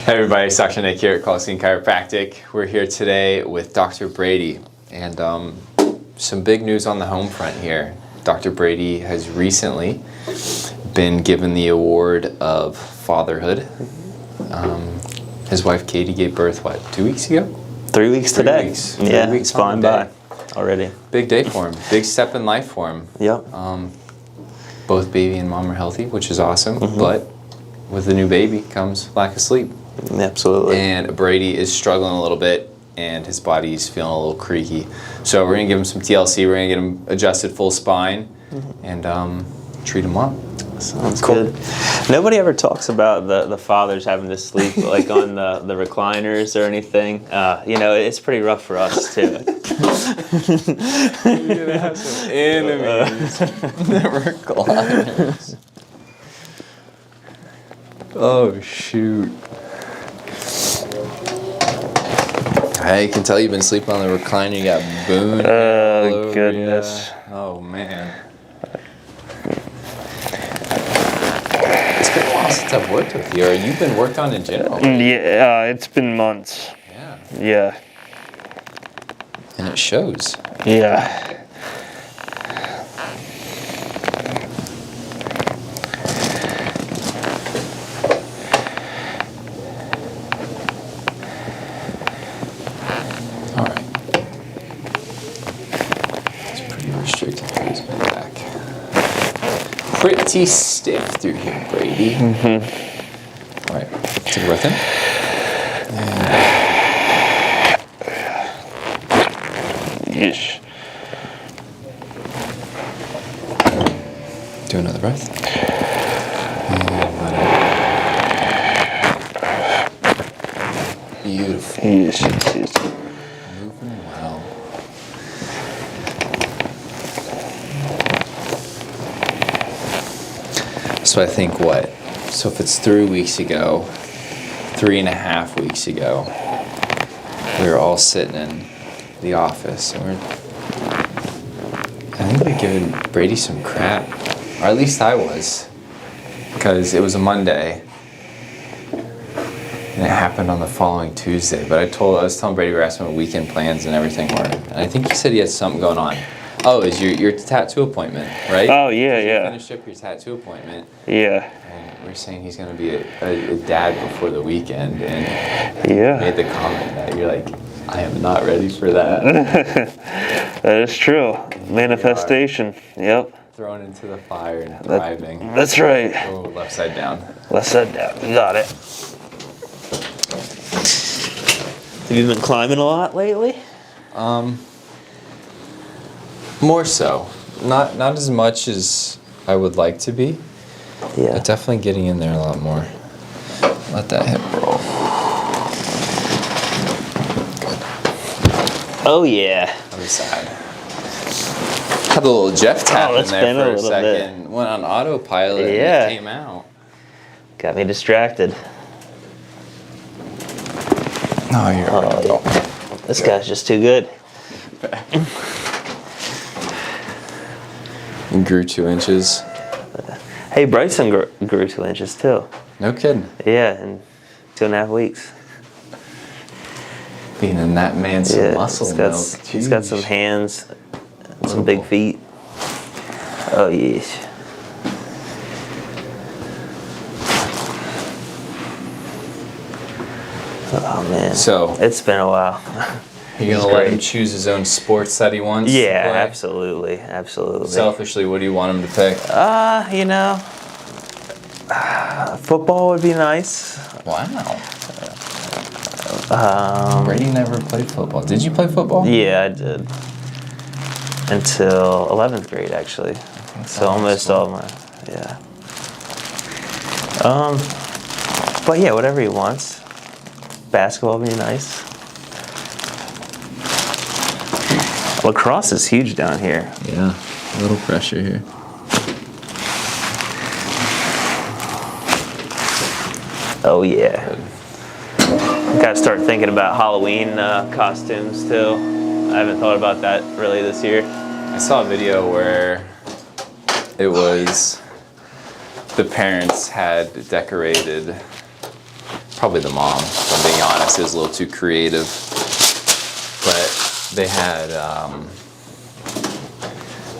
Hey everybody, it's Dr. Nick here at Kalkstein Chiropractic. We're here today with Dr. Brady, and some big news on the home front here. Dr. Brady has recently been given the award of fatherhood. His wife Katie gave birth, what, 2 weeks ago? 3 weeks today. 3 weeks. Yeah, 3 weeks it's flying by already. Big day for him, big step in life for him. Yep. Both baby and mom are healthy, which is awesome, but with the new baby comes lack of sleep. Absolutely. And Brady is struggling a little bit, and his body's feeling a little creaky. So we're gonna give him some TLC. We're gonna get him adjusted full spine, and treat him up. Sounds good. Nobody ever talks about the fathers having to sleep like on the recliners or anything. You know, it's pretty rough for us too. You're gonna have some enemies. The recliners. Oh shoot. I can tell you've been sleeping on the recliner. You got booned. Oh goodness. You. Oh man. It's been a while since I've worked with you. Or you've been worked on in general. Yeah, it's been months. Yeah. Yeah. And it shows. Yeah. Restricted through his back. Pretty stiff through here, Brady. All right, take a breath in. Yeesh. Do another breath. And let out. Beautiful. Yeesh. Moving well. So I think what? So if it's 3 weeks ago, 3.5 weeks ago, we were all sitting in the office, and I think we're giving Brady some crap, or at least I was, because it was a Monday, and it happened on the following Tuesday. But I was telling Brady we were asking what weekend plans and everything were, and I think he said he had something going on. Oh, is your tattoo appointment, right? Oh, yeah, yeah. You finished up your tattoo appointment. Yeah. And we're saying he's going to be a dad before the weekend, and Yeah. made the comment that you're like, I am not ready for that. That is true. Manifestation. Yep. Thrown into the fire and thriving. That's right. Oh, left side down. Left side down. You got it. Have you been climbing a lot lately? More so. Not as much as I would like to be. Yeah. But definitely getting in there a lot more. Let that hip roll. Oh yeah. Other side. Had a little Jeff tap in it's been there a for a little bit. second. Went on autopilot and Yeah. it came out. Got me distracted. No, you're right. Yeah. This guy's just too good. You grew 2 inches. Hey, Bryson grew 2 inches too. No kidding. Yeah, in 2.5 weeks. Being in that man some Yeah, muscle milk. he's got some hands, and some big feet. Oh yeesh. Oh man. So it's been a while. you're gonna let him choose his own sports that he wants? Yeah, to play? absolutely, absolutely. Selfishly, what do you want him to pick? You know, football would be nice. Wow. Brady never played football. Did you play football? Yeah, I did. Until 11th grade, actually. So almost all my, yeah. But yeah, whatever he wants. Basketball would be nice. Lacrosse is huge down here. Yeah, a little pressure here. Oh yeah. Got to start thinking about Halloween costumes too. I haven't thought about that really this year. I saw a video where it was the parents had decorated probably the mom, if I'm being honest. It was a little too creative. But they had,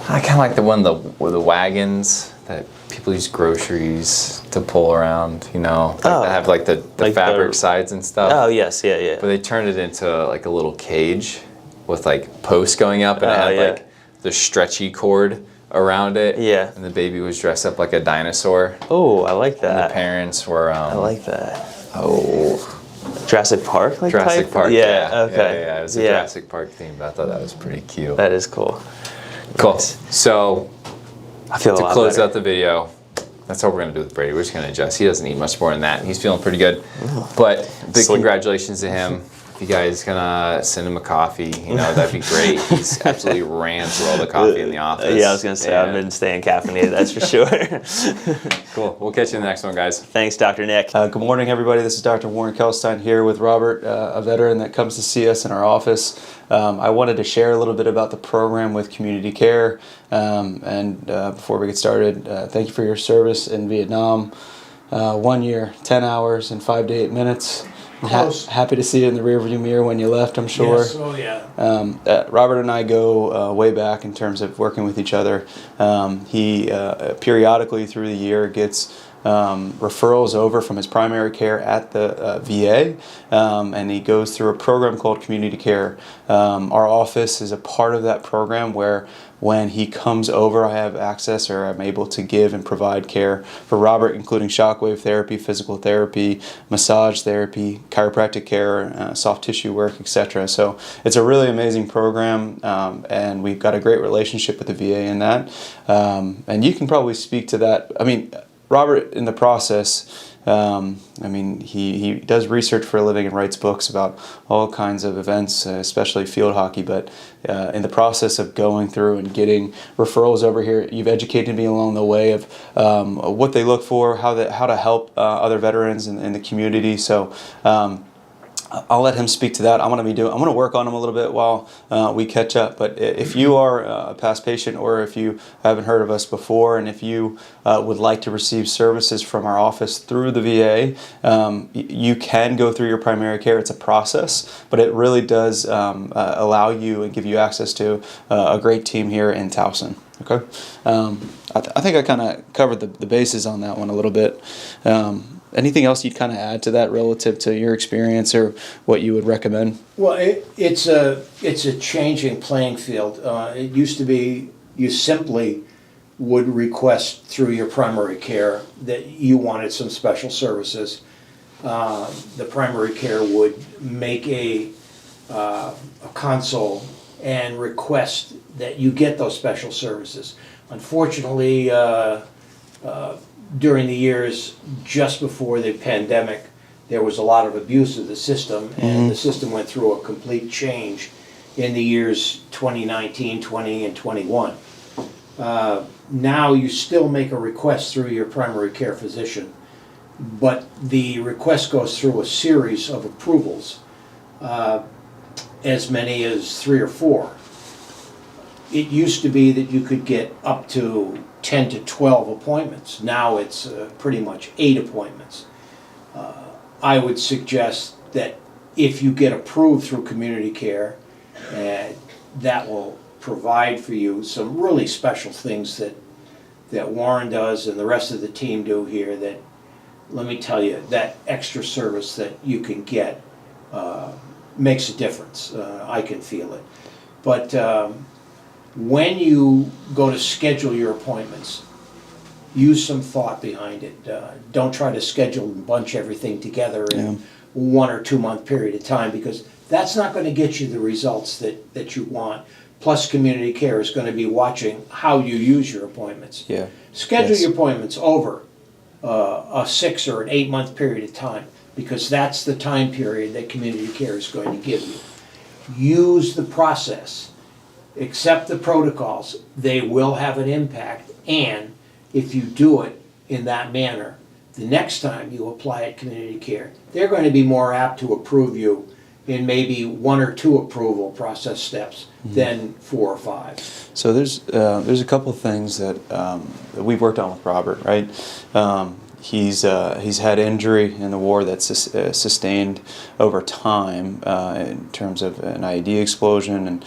I kind of like the one with the wagons that people use groceries to pull around, you know. Like they have like the like fabric sides and stuff. Oh, yes, yeah. But they turned it into like a little cage with like posts going up, and it had like the stretchy cord around it. Yeah. And the baby was dressed up like a dinosaur. Oh, I like that. And the parents were. I like that. Oh. Jurassic Park, like Jurassic type? Park. Yeah. Okay. Yeah. It was a Jurassic Park theme, but I thought that was pretty cute. That is cool. Cool. Nice. So, I feel to close out the video, that's all we're gonna do with Brady. We're just gonna adjust. He doesn't need much more than that. He's feeling pretty good. But big congratulations to him. If you guys gonna send him a coffee, you know, that'd be great. He's absolutely ran through all the coffee in the office. Yeah, I was gonna say I've been staying caffeinated. That's for sure. Cool. We'll catch you in the next one, guys. Thanks, Dr. Nick. Good morning, everybody. This is Dr. Warren Kalkstein here with Robert, a veteran that comes to see us in our office. I wanted to share a little bit about the program with Community Care. Before we get started, thank you for your service in Vietnam. 1 year, 10 hours, and 5 to 8 minutes. Happy to see you in the rearview mirror when you left, I'm sure. Yes, oh yeah. Robert and I go way back in terms of working with each other. He periodically through the year gets referrals over from his primary care at the VA, and he goes through a program called Community Care. Our office is a part of that program where when he comes over, I have access, or I'm able to give and provide care for Robert, including shockwave therapy, physical therapy, massage therapy, chiropractic care, soft tissue work, etc. So it's a really amazing program, and we've got a great relationship with the VA in that. And you can probably speak to that. I mean, Robert, in the process, he does research for a living and writes books about all kinds of events, especially field hockey. But in the process of going through and getting referrals over here, you've educated me along the way of what they look for, how to help other veterans in the community. So I'll let him speak to that. I'm going to work on him a little bit while we catch up. But if you are a past patient, or if you haven't heard of us before, and if you would like to receive services from our office through the VA, you can go through your primary care. It's a process, but it really does allow you and give you access to a great team here in Towson. Okay, I think I kind of covered the bases on that one a little bit. Anything else you'd kind of add to that relative to your experience, or what you would recommend? Well, it's a changing playing field. It used to be you simply would request through your primary care that you wanted some special services. The primary care would make a console and request that you get those special services. Unfortunately, during the years just before the pandemic, there was a lot of abuse of the system, and the system went through a complete change in the years 2019, 20, and 21. Now you still make a request through your primary care physician, but the request goes through a series of approvals, as many as 3 or 4. It used to be that you could get up to 10 to 12 appointments. Now it's pretty much 8 appointments. I would suggest that if you get approved through Community Care, that will provide for you some really special things that Warren does and the rest of the team do here, that, let me tell you, that extra service that you can get makes a difference. I can feel it. But when you go to schedule your appointments, use some thought behind it. Don't try to schedule and bunch everything together in 1 or 2 month period of time, because that's not going to get you the results that you want. Plus, Community Care is going to be watching how you use your appointments. Yeah. Schedule your appointments over a 6 or an 8 month period of time, because that's the time period that Community Care is going to give you. Use the process. Accept the protocols. They will have an impact, and if you do it in that manner, the next time you apply at Community Care, they're going to be more apt to approve you in maybe 1 or 2 approval process steps than 4 or 5. So there's a couple of things that we've worked on with Robert, right? he's had injury in the war that's sustained over time in terms of an IED explosion and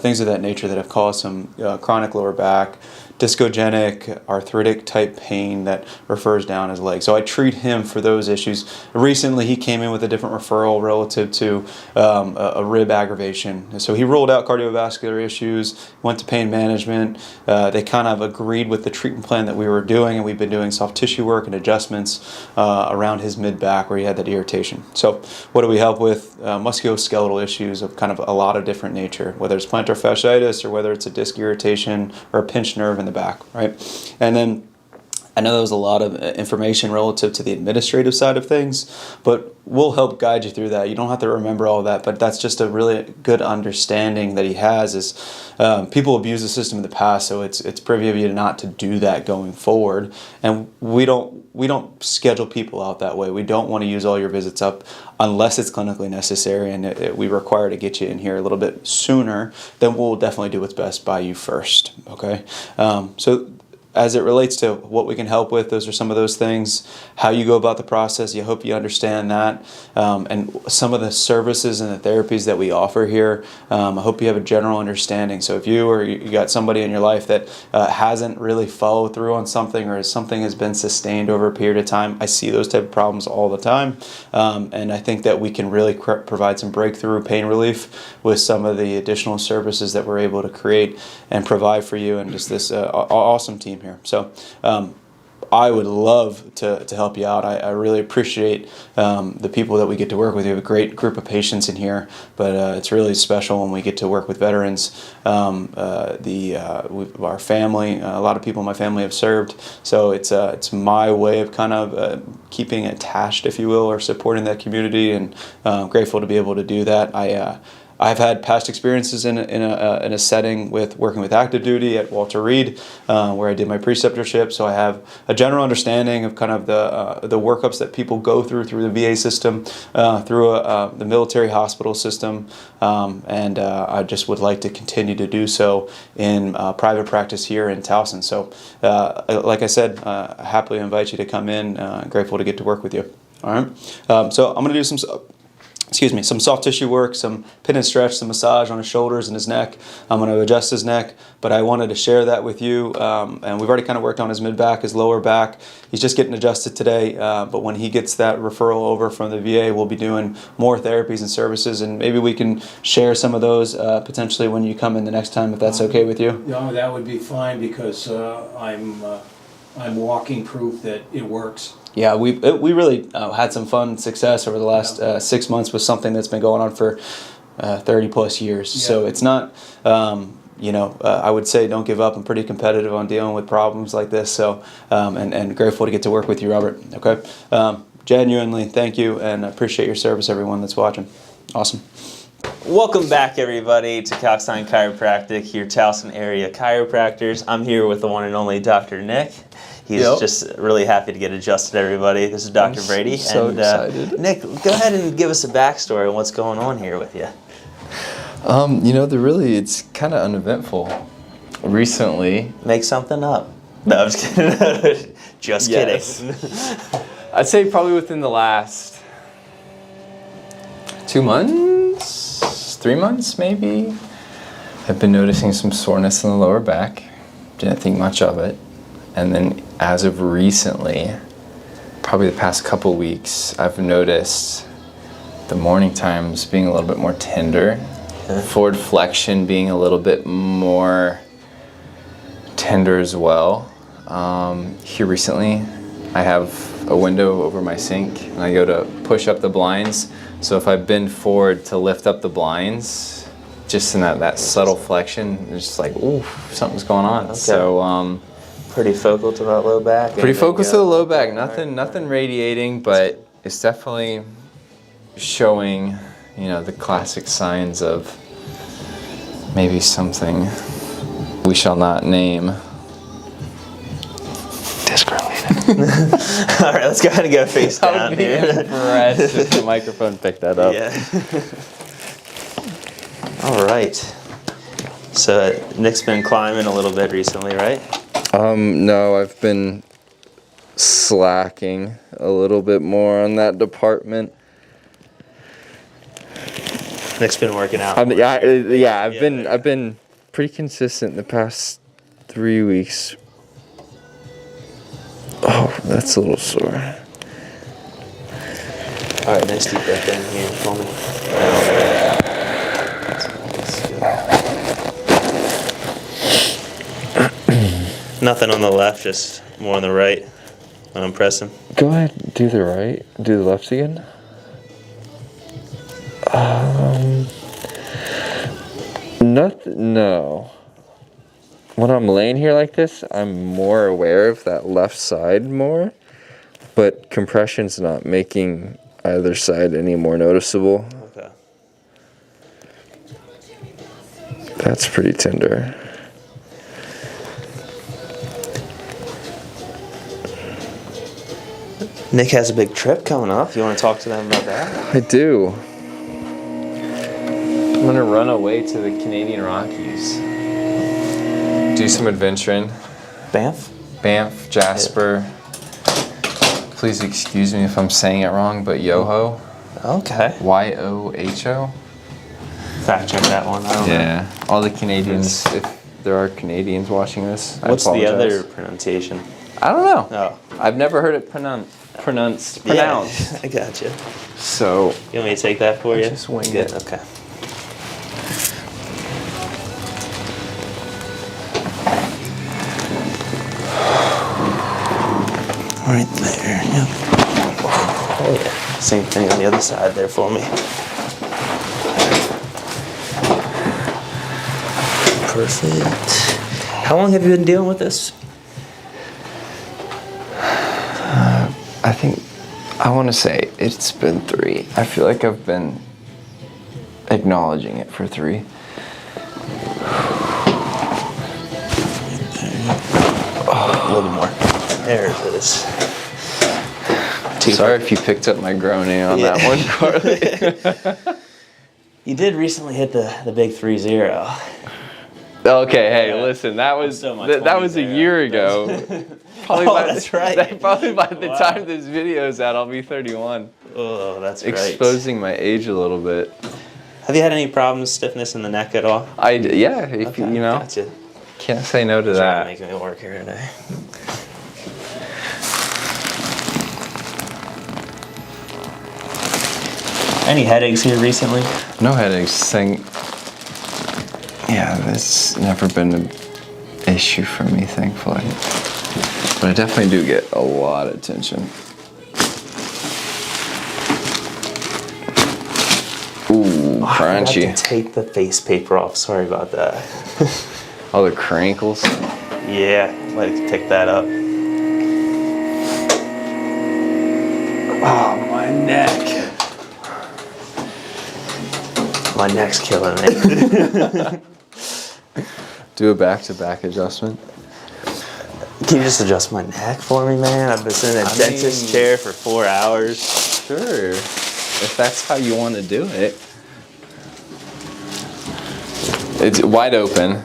things of that nature that have caused some chronic lower back, discogenic, arthritic type pain that refers down his leg. So I treat him for those issues. Recently he came in with a different referral relative to a rib aggravation. So he ruled out cardiovascular issues, went to pain management. They kind of agreed with the treatment plan that we were doing, and we've been doing soft tissue work and adjustments around his mid-back where he had that irritation. So what do we help with? Musculoskeletal issues of kind of a lot of different nature, whether it's plantar fasciitis or whether it's a disc irritation or a pinched nerve in the back, right? And then I know there was a lot of information relative to the administrative side of things, but we'll help guide you through that. You don't have to remember all of that, but that's just a really good understanding that he has is people abuse the system in the past, so it's privy of you not to do that going forward. And we don't schedule people out that way. We don't want to use all your visits up unless it's clinically necessary, and we require to get you in here a little bit sooner. Then we'll definitely do what's best by you first, okay? So as it relates to what we can help with, those are some of those things. How you go about the process, I hope you understand that. And some of the services and the therapies that we offer here, I hope you have a general understanding. So if you or you got somebody in your life that hasn't really followed through on something, or something has been sustained over a period of time, I see those type of problems all the time. And I think that we can really provide some breakthrough pain relief with some of the additional services that we're able to create and provide for you, and just this awesome team here. So I would love to help you out. I really appreciate the people that we get to work with. We have a great group of patients in here, but it's really special when we get to work with veterans. Our family, a lot of people in my family have served, so it's my way of kind of keeping attached, if you will, or supporting that community, and grateful to be able to do that. I've had past experiences in a setting with working with active duty at Walter Reed, where I did my preceptorship. So I have a general understanding of kind of the workups that people go through the VA system, through the military hospital system, and I just would like to continue to do so in private practice here in Towson. So, like I said, happily invite you to come in. Grateful to get to work with you. All right. So I'm going to do some soft tissue work, some pin and stretch, some massage on his shoulders and his neck. I'm going to adjust his neck, but I wanted to share that with you. And we've already kind of worked on his mid-back, his lower back. He's just getting adjusted today, but when he gets that referral over from the VA, we'll be doing more therapies and services, and maybe we can share some of those potentially when you come in the next time, if that's okay with you. No, that would be fine, because I'm walking proof that it works. Yeah, we really had some fun success over the last 6 months with something that's been going on for 30 plus years. Yeah. So it's not, I would say don't give up. I'm pretty competitive on dealing with problems like this. So, and grateful to get to work with you, Robert. Okay. Genuinely, thank you, and I appreciate your service, everyone that's watching. Awesome. Welcome back, everybody, to Kalkstein Chiropractic, your Towson area chiropractors. I'm here with the one and only Dr. Nick. He's just really happy to get adjusted, everybody. This is Dr. Brady. So excited. Nick, go ahead and give us a backstory on what's going on here with you. It's kind of uneventful. Recently. Make something up. No, I'm just kidding. Just kidding. I'd say probably within the last 2 months, 3 months maybe, I've been noticing some soreness in the lower back. Didn't think much of it. And then as of recently, probably the past couple weeks, I've noticed the morning times being a little bit more tender, forward flexion being a little bit more tender as well. Here recently, I have a window over my sink, and I go to push up the blinds. So if I bend forward to lift up the blinds, just in that subtle flexion, it's just like, ooh, something's going on. Okay. So pretty focal to that low back. Pretty focused to the low back. Nothing radiating, but it's definitely showing, the classic signs of maybe something we shall not name. All right, let's go ahead and go face down here. Impressed if the microphone picked that up. Yeah. All right. So Nick's been climbing a little bit recently, right? No, I've been slacking a little bit more on that department. Nick's been working out. I've been pretty consistent the past 3 weeks. Oh, that's a little sore. All right, nice deep breath in here for me. Nothing on the left, just more on the right when I'm pressing. Go ahead, do the right, do the left again. Nothing, no. When I'm laying here like this, I'm more aware of that left side more, but compression's not making either side any more noticeable. Okay. That's pretty tender. Nick has a big trip coming up. You want to talk to them about that? I do. I'm gonna run away to the Canadian Rockies. Do some adventuring. Banff? Banff, Jasper. Please excuse me if I'm saying it wrong, but Yoho. Okay. Yoho. Fact check that one. I don't know. Yeah. All the Canadians, if there are Canadians watching this, What's I the apologize. other pronunciation? I don't know. Oh. I've never heard it pronounced. Yeah, I gotcha. So You want me to take that for you? just wing Good. it. Okay. Right there. Yep. Oh yeah. Same thing on the other side there for me. Perfect. How long have you been dealing with this? I think, I want to say it's been 3. I feel like I've been acknowledging it for 3. A little more. There it is. Sorry if you picked up my groaning on that one, Carly. You did recently hit the big 3-0. Okay, hey, Yeah. listen, that was Still my that 20s was a there. year ago. Probably Oh, by that's right. Probably by the Wow. time this video's out, I'll be 31. Oh, that's right. Exposing my age a little bit. Have you had any problems, stiffness in the neck at all? Yeah, if Okay, you know, Gotcha. can't say no to Trying to that. make me work here today. Any headaches here recently? No headaches. Yeah, that's never been an issue for me, thankfully. But I definitely do get a lot of tension. Ooh, I forgot crunchy. to take the face paper off. Sorry about that. All the crinkles. Yeah, let it pick that up. Oh, my neck. My neck's killing me. Do a back-to-back adjustment. Can you just adjust my neck for me, man? I've been sitting in a dentist chair for 4 hours. Sure. If that's how you want to do it. It's wide open.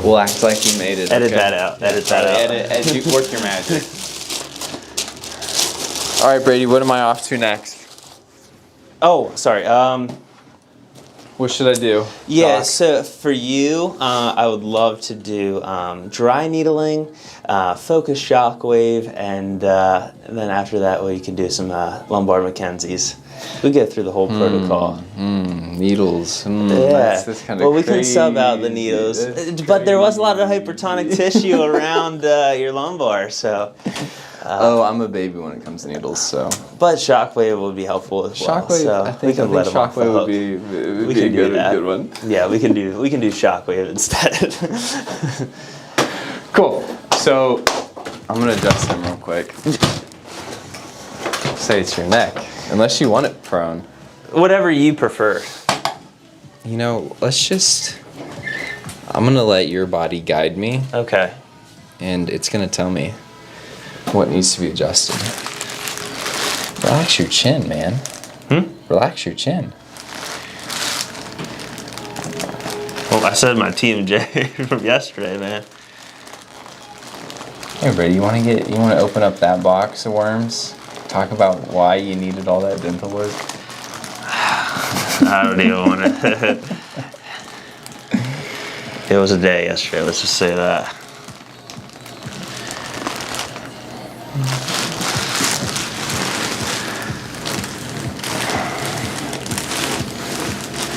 We'll act like you made it. Edit okay? that out. Edit that out. Edit, work your magic. All right, Brady, what am I off to next? Oh, sorry. What should I do? Yeah, Doc? so for you, I would love to do dry needling, focus shockwave, and then after that, we can do some lumbar Mackenzies. We get through the whole protocol. Needles. Yeah. That's kind of Well, we can sub out the needles, but there was a lot of hypertonic tissue around your lumbar, so. Oh, I'm a baby when it comes to needles, so. But shockwave would be helpful as well. Shockwave, so I think them off the shockwave hook. would be We can a do that. good one. Yeah, we can do shockwave instead. Cool. So I'm gonna adjust them real quick. Say it's your neck, unless you want it prone. Whatever you prefer. You know, I'm gonna let your body guide me, Okay. and it's gonna tell me what needs to be adjusted. Relax your chin, man. Relax your chin. Well, I said my TMJ from yesterday, man. Hey, Brady, you want to open up that box of worms? Talk about why you needed all that dental work. I don't even want to. It was a day yesterday. Let's just say that.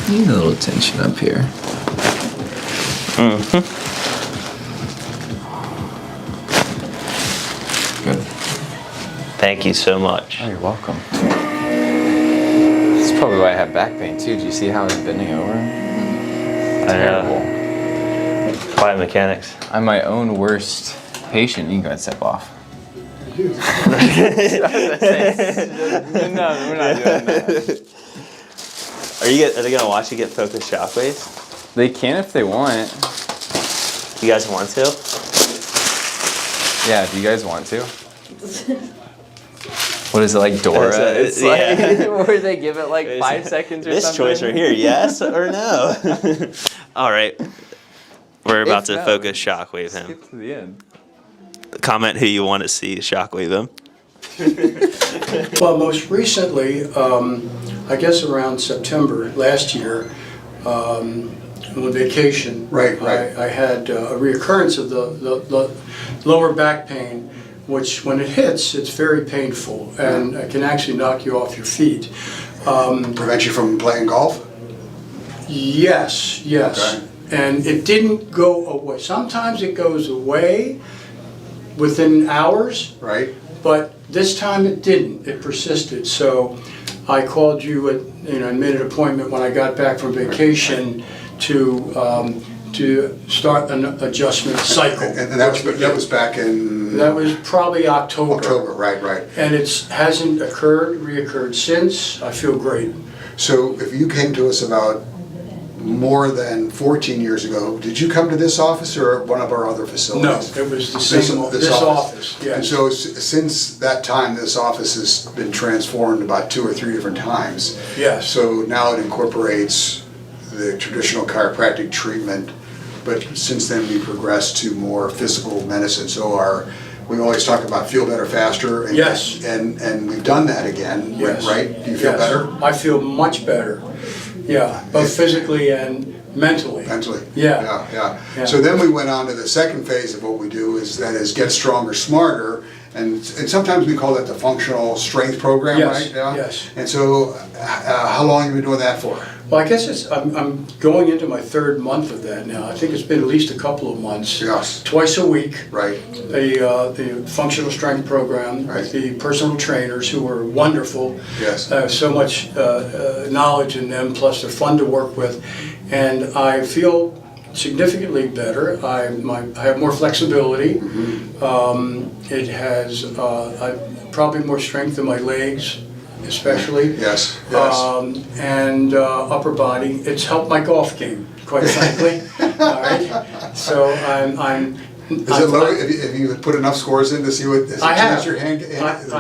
Need a little tension up here. Mm-hmm. Good. Thank you so much. Oh, you're welcome. That's probably why I have back pain too. Do you see how I'm bending over? Terrible. Quiet mechanics. I'm my own worst patient. You can go ahead and step off. No, we're not doing that. Are they gonna watch you get focused shockwaves? They can if they want. You guys want to? Yeah, do you guys want to? What is it, like Dora? It's yeah. like where they give it like 5 seconds or this something. choice right here, yes or no? All right, we're about to focus shockwave him. Skip to the end. Comment who you want to see shockwave him. Well, most recently, I guess around September last year, on vacation, Right. I had a reoccurrence of the lower back pain, which when it hits, it's very painful and it can actually knock you off your feet. Prevent you from playing golf? Yes. Okay. And it didn't go away. Sometimes it goes away within hours. Right. But this time it didn't. It persisted. So I called you and made an appointment when I got back from vacation to start an adjustment cycle. And that was back in That was probably October. October, right. And it hasn't reoccurred since. I feel great. So if you came to us about more than 14 years ago, did you come to this office or one of our other No, facilities? it was the same. This office. And Yes. so since that time, this office has been transformed about 2 or 3 different times. Yes. So now it incorporates the traditional chiropractic treatment, but since then we progressed to more physical medicine. So we always talk about feel better faster. And, Yes. And we've done that again, Yes. right? Do you feel Yes. better? I feel much better. Yeah, both physically and mentally. Mentally. Yeah. Yeah. So then we went on to the second phase of what we do is get stronger, smarter, and sometimes we call that the functional strength program, Yes, right? Yeah. yes. And so, how long have you been doing that for? Well, I guess I'm going into my 3rd month of that now. I think it's been at least a couple of months. Yes. Twice a week, Right. the functional strength program, Right. the personal trainers who are wonderful. Yes. So much knowledge in them, plus they're fun to work with. And I feel significantly better. I have more flexibility. It has probably more strength in my legs, especially. Yes. And upper body. It's helped my golf game, quite frankly. All right. So I'm. Is it low? Have you put enough scores in to see what has it I have.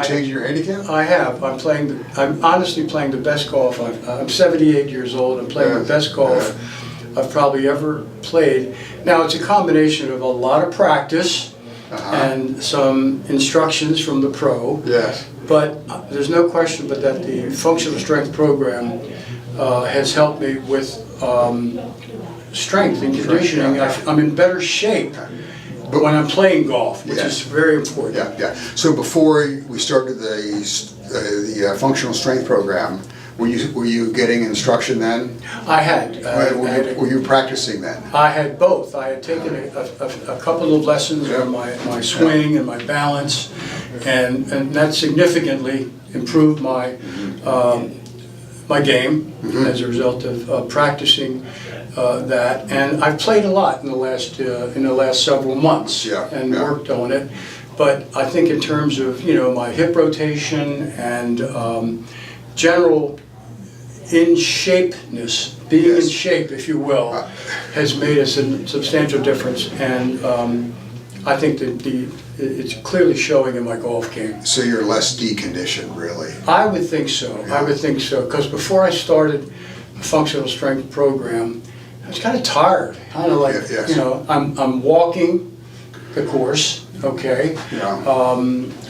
changed your handicap? I have. I'm honestly playing the best golf. I'm 78 years old. I'm playing the best golf I've probably ever played. Now it's a combination of a lot of practice and some instructions from the pro. Yes. But there's no question but that the functional strength program has helped me with strength and conditioning. Yeah. I'm in better shape when I'm playing golf, which is very important. Yeah. So before we started the functional strength program, were you getting instruction then? I had. Were you practicing then? I had both. I had taken a couple of lessons on my swing and my balance, and that significantly improved my my game as a result of practicing that. And I've played a lot in the last several months and worked on it. But I think in terms of my hip rotation and general in shapeness, being in shape, if you will, has made a substantial difference, and I think that it's clearly showing in my golf game. So you're less deconditioned, really? I would think so. I would think so, because before I started the functional strength program, I was kind of tired, kind of like I'm walking the course, okay? Yeah.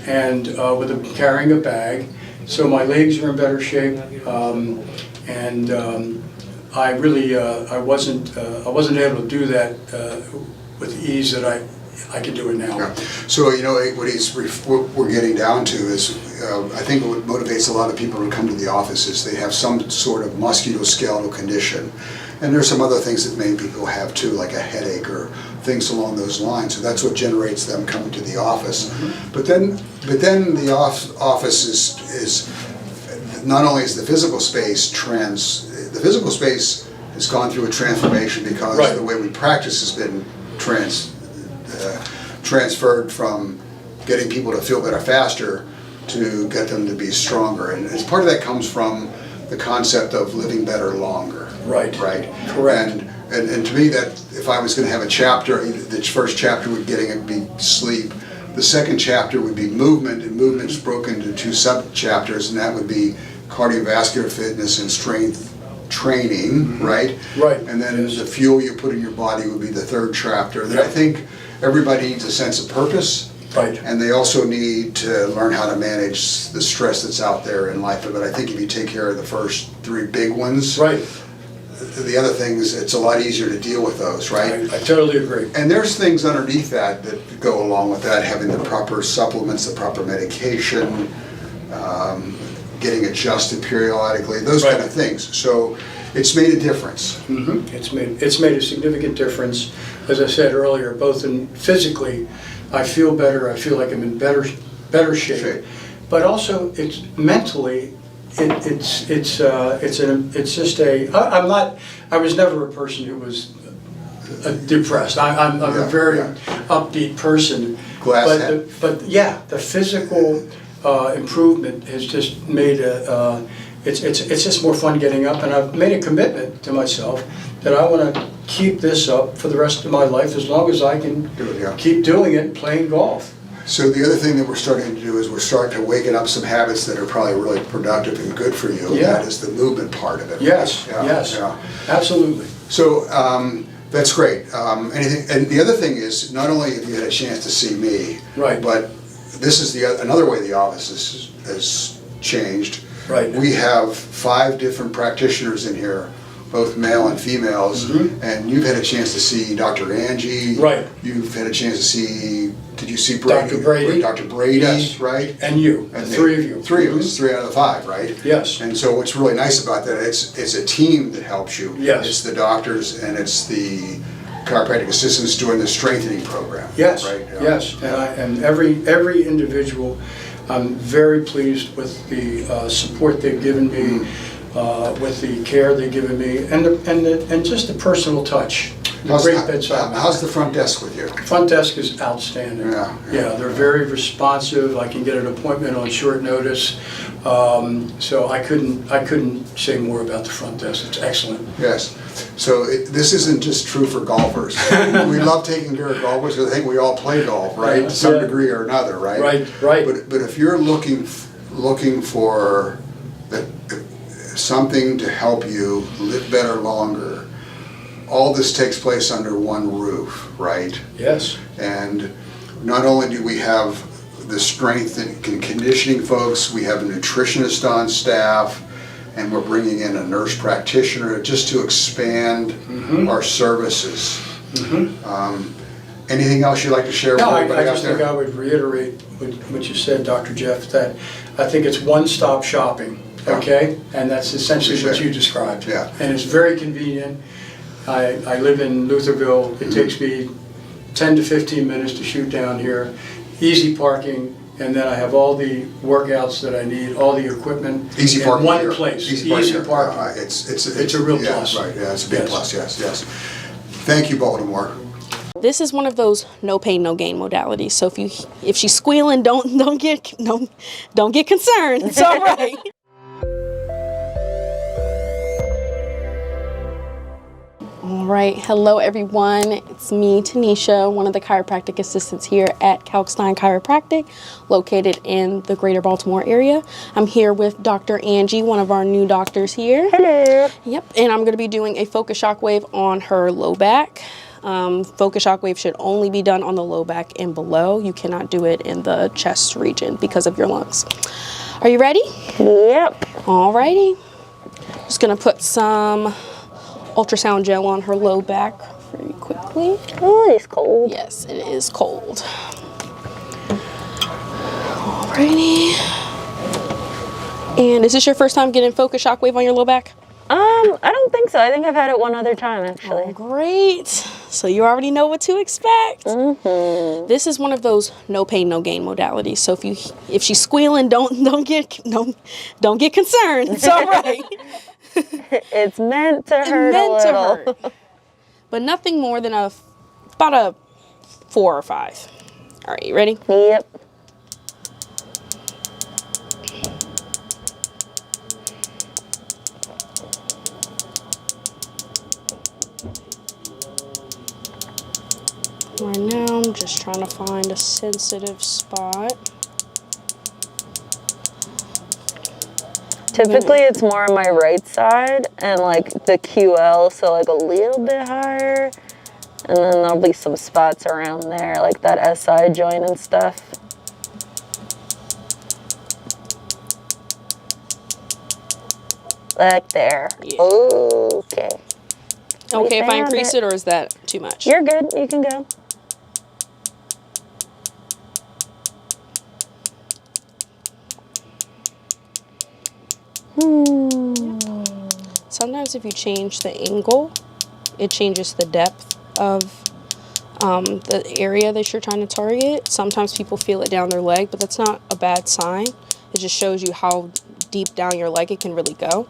And with carrying a bag. So my legs are in better shape, and I really I wasn't able to do that with the ease that I can do it now. Yeah. So you know what we're getting down to is I think what motivates a lot of people to come to the office is they have some sort of musculoskeletal condition, and there's some other things that many people have too, like a headache or things along those lines. So that's what generates them coming to the office. Mm-hmm. But then the office is not only is the physical space has gone through a transformation because Right. the way we practice has been transferred from getting people to feel better faster to get them to be stronger. And as part of that comes from the concept of living better longer. Right. Right. Correct. And to me, that if I was going to have a chapter, the first chapter would be sleep. The second chapter would be movement, and movement's broken into two sub-chapters, and that would be cardiovascular fitness and strength training, right? Right. And then the fuel you put in your body would be the third chapter. And I think everybody needs a sense of purpose. Right. And they also need to learn how to manage the stress that's out there in life. But I think if you take care of the first three big ones, Right. the other things, it's a lot easier to deal with those, right? I totally agree. And there's things underneath that go along with that, having the proper supplements, the proper medication, getting adjusted periodically, those Right. kind of things. So it's made a difference. Mm-hmm. It's made a significant difference, as I said earlier, both in physically, I feel better. I feel like I'm in better shape, but also it's mentally. It's just a. I was never a person who was depressed. I'm a very upbeat person. But the physical improvement has just made it's just more fun getting up, and I've made a commitment to myself that I want to keep this up for the rest of my life as long as I can keep doing it, playing golf. So the other thing that we're starting to do is we're starting to waken up some habits that are probably really productive and good for you. Yeah. That is the movement part of it. Yes, Yeah, yes, yeah. absolutely. So that's great. Anything, and the other thing is, not only have you had a chance to see me, Right. but this is another way the office has changed. Right. We have 5 different practitioners in here, both male and females, and you've had a chance to see Dr. Angie. Right. You've had a chance to see, did you see Brady? Dr. Brady. Dr. Brady, Yes. right? And you, the And three of you. 3 of us, 3 out of the 5, right? Yes. And so what's really nice about that, it's a team that helps you. Yes. It's the doctors and it's the chiropractic assistants doing the strengthening program. Yes, Right? Yeah. yes, and every individual, I'm very pleased with the support they've given me, with the care they've given me, and just the personal touch. Great bedside manner. How's the front desk with you? Front desk is outstanding. Yeah. They're very responsive. I can get an appointment on short notice. So I couldn't say more about the front desk. It's excellent. Yes. So this isn't just true for golfers. We love taking care of golfers because I think we all play golf, right? To some degree or another, right? Right. But if you're looking for something to help you live better longer, all this takes place under one roof, right? Yes. And not only do we have the strength and conditioning folks, we have a nutritionist on staff, and we're bringing in a nurse practitioner just to expand our services. Anything else you'd like to share with No, I everybody out just think there? I would reiterate what you said, Dr. Jeff, that I think it's one-stop shopping, okay? And that's essentially what you described. Yeah. And it's very convenient. I live in Lutherville. It takes me 10 to 15 minutes to shoot down here. Easy parking, and then I have all the workouts that I need, all the equipment Easy in parking one here. place. Easy Easy parking. parking. It's a real plus. Right, yeah, it's a big Yes. plus, yes. Thank you, Baltimore. This is one of those no pain, no gain modalities. So if she's squealing, don't get concerned. It's all right. All right, hello everyone. It's me, Tanisha, one of the chiropractic assistants here at Kalkstein Chiropractic, located in the greater Baltimore area. I'm here with Dr. Angie, one of our new doctors here. Hello. Yep, and I'm going to be doing a focus shockwave on her low back, Focus shockwave should only be done on the low back and below. You cannot do it in the chest region because of your lungs. Are you ready? Yep. Alrighty. Just gonna put some ultrasound gel on her low back very quickly. Oh, it's cold. Yes, it is cold. Alrighty. And is this your first time getting focus shockwave on your low back? I don't think so. I think I've had it one other time, actually. Oh, great. So you already know what to expect. This is one of those no pain, no gain modalities. So if she's squealing, don't get concerned. It's all right. It's meant to hurt a little. But nothing more than about a 4 or 5. All right, you ready? Yep. Right now, I'm just trying to find a sensitive spot. Typically, it's more on my right side and like the QL, so like a little bit higher. And then there'll be some spots around there, like that SI joint and stuff. Like there. Yeah. Okay. Okay, if I found increase it, or is that too much? You're good. You can go. Sometimes if you change the angle, it changes the depth of the area that you're trying to target. Sometimes people feel it down their leg, but that's not a bad sign. It just shows you how deep down your leg it can really go.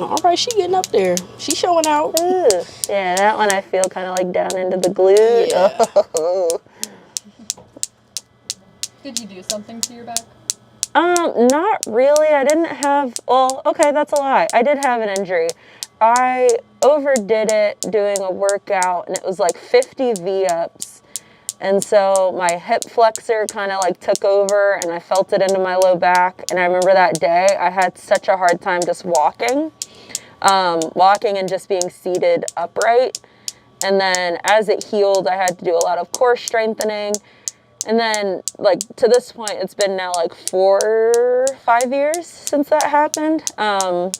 All right, she getting up there. She's showing out. Ooh. Yeah, that one I feel kind of like down into the glute. Yeah. Oh. Did you do something to your back? Not really. I didn't have, well, okay, that's a lie. I did have an injury. I overdid it doing a workout, and it was like 50 V-ups. And so my hip flexor kind of like took over, and I felt it into my low back. And I remember that day I had such a hard time just walking and just being seated upright. And then as it healed, I had to do a lot of core strengthening. And then like to this point, it's been now like 4 or 5 years since that happened. And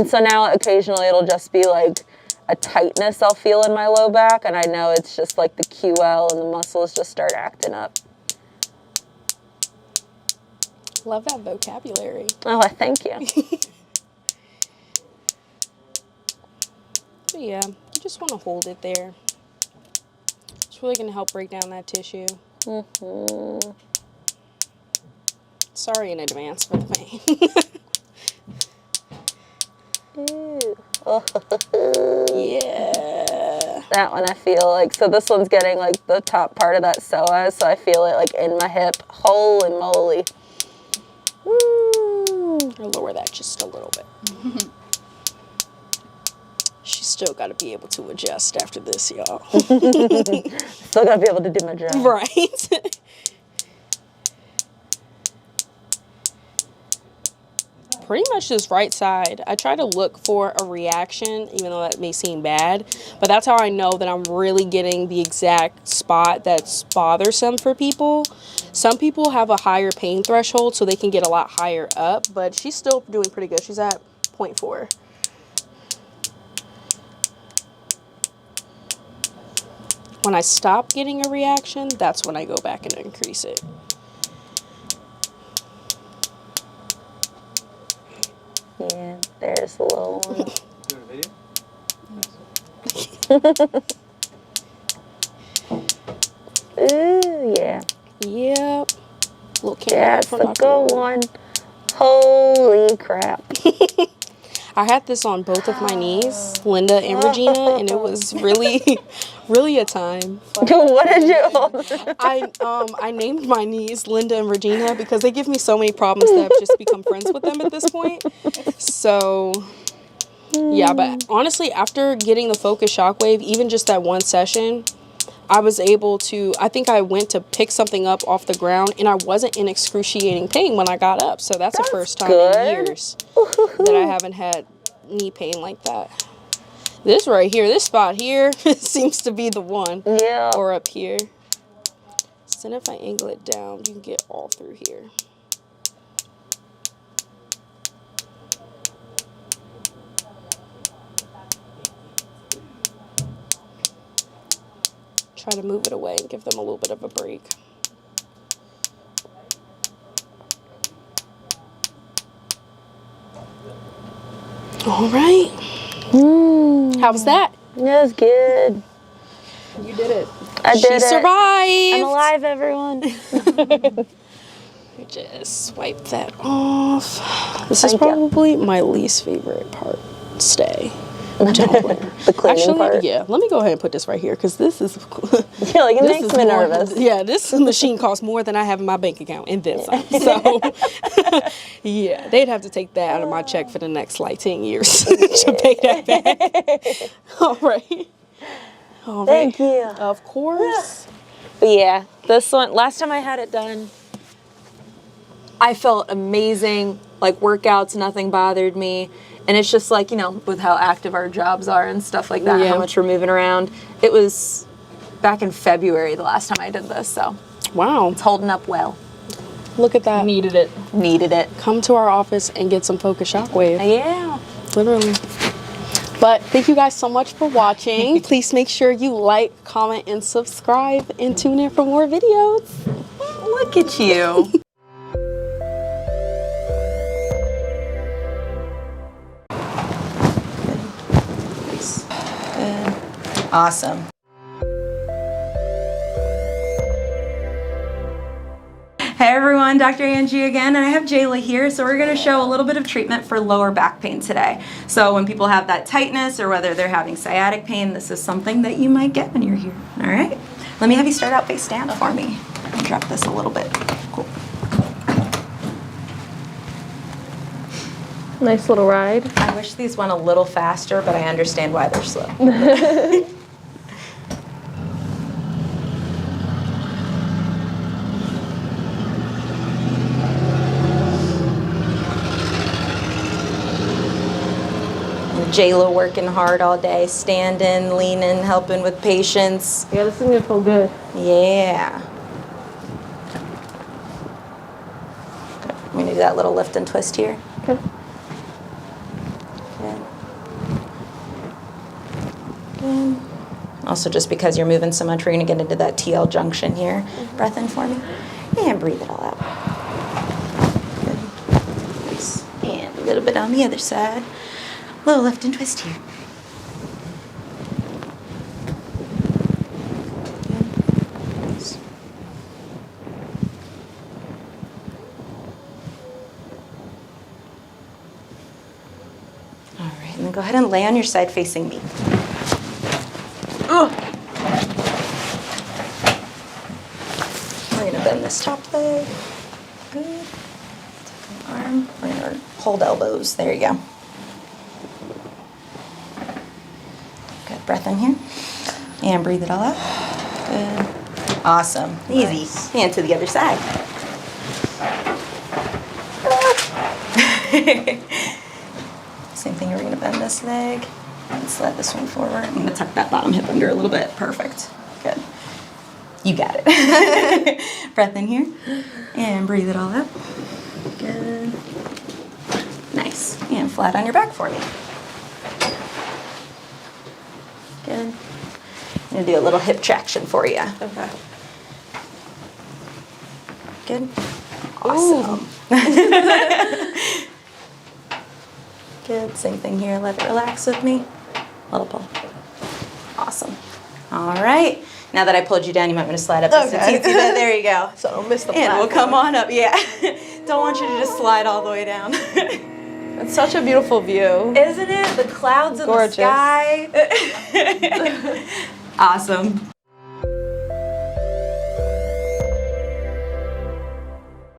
so now occasionally it'll just be like a tightness I'll feel in my low back, and I know it's just like the QL and the muscles just start acting up. Love that vocabulary. Oh, thank you. But yeah, you just want to hold it there. It's really going to help break down that tissue. Sorry in advance for the pain. Ew. Yeah. That one I feel like, so this one's getting like the top part of that psoas, so I feel it like in my hip. Holy moly. Woo. I'll lower that just a little bit. She's still got to be able to adjust after this, y'all. Still got to be able to do my job. Right. Pretty much this right side. I try to look for a reaction, even though that may seem bad, but that's how I know that I'm really getting the exact spot that's bothersome for people. Some people have a higher pain threshold, so they can get a lot higher up, but she's still doing pretty good. She's at 0.4. When I stop getting a reaction, that's when I go back and increase it. Yeah, there's the little one. Doing a video? Ooh, yeah. Yep. Little camera. That's a good one. Holy crap. I had this on both of my knees, Linda and Regina, and it was really, really a time. What did you? I named my knees Linda and Regina because they give me so many problems that I've just become friends with them at this point. So, yeah, but honestly, after getting the focus shockwave, even just that one session, I was able to, I think I went to pick something up off the ground and I wasn't in excruciating pain when I got up. So that's the first time in years that I haven't had knee pain like that. This right here, this spot here seems to be the one. Yeah. Or up here. So then if I angle it down, you can get all through here. Try to move it away and give them a little bit of a break. All right. How was that? It was good. You did it. I did it. She survived. I'm alive, everyone. Just swipe that off. This is probably my least favorite part. Stay. The cleaning part. Yeah. Let me go ahead and put this right here because this is. Yeah, like it makes me nervous. Yeah, this machine costs more than I have in my bank account, and then some. So, yeah, they'd have to take that out of my check for the next like 10 years to pay that back. All right. All right. Thank you. Of course. But yeah, this one, last time I had it done, I felt amazing. Like workouts, nothing bothered me. And it's just like, you know, with how active our jobs are and stuff like that, how much we're moving around. It was back in February the last time I did this, so. Wow. It's holding up well. Look at that. Needed it. Needed it. Come to our office and get some focus shockwave. Yeah. Literally. But thank you guys so much for watching. Please make sure you like, comment, and subscribe, and tune in for more videos. Look at you. Good. Awesome. Hey everyone, Dr. Angie again, and I have Jayla here, so we're going to show a little bit of treatment for lower back pain today. So when people have that tightness or whether they're having sciatic pain, this is something that you might get when you're here. All right, let me have you start out face down for me. I'll drop this a little bit. Cool. Nice little ride. I wish these went a little faster, but I understand why they're slow. Jayla working hard all day, standing, leaning, helping with patients. Yeah, this is gonna feel good. Yeah. I'm gonna do that little lift and twist here. Okay. Good. Good. Also, just because you're moving so much, we're gonna get into that TL junction here. Breath in for me. And breathe it all out. Good. Nice. And a little bit on the other side. Little lift and twist here. Good. Nice. All right, and then go ahead and lay on your side facing me. We're gonna bend this top leg. Good. Take an arm. We're gonna hold elbows. There you go. Good. Breath in here. And breathe it all out. Good. Awesome. Easy. Nice. And to the other side. Same thing, we're gonna bend this leg and slide this one forward. I'm gonna tuck that bottom hip under a little bit. Perfect. Good. You got it. Breath in here and breathe it all out. Good. Nice. And flat on your back for me. Good. I'm gonna do a little hip traction for you. Okay. Good. Awesome. Good. Same thing here. Let it relax with me. Little pull. Awesome. All right. Now that I pulled you down, you might want to slide up just a teensy bit. There you go. So don't miss the And we'll platform. come on up. Yeah. Don't want you to just slide all the way down. It's such a beautiful view. Isn't it? The clouds in Gorgeous. the sky. Awesome.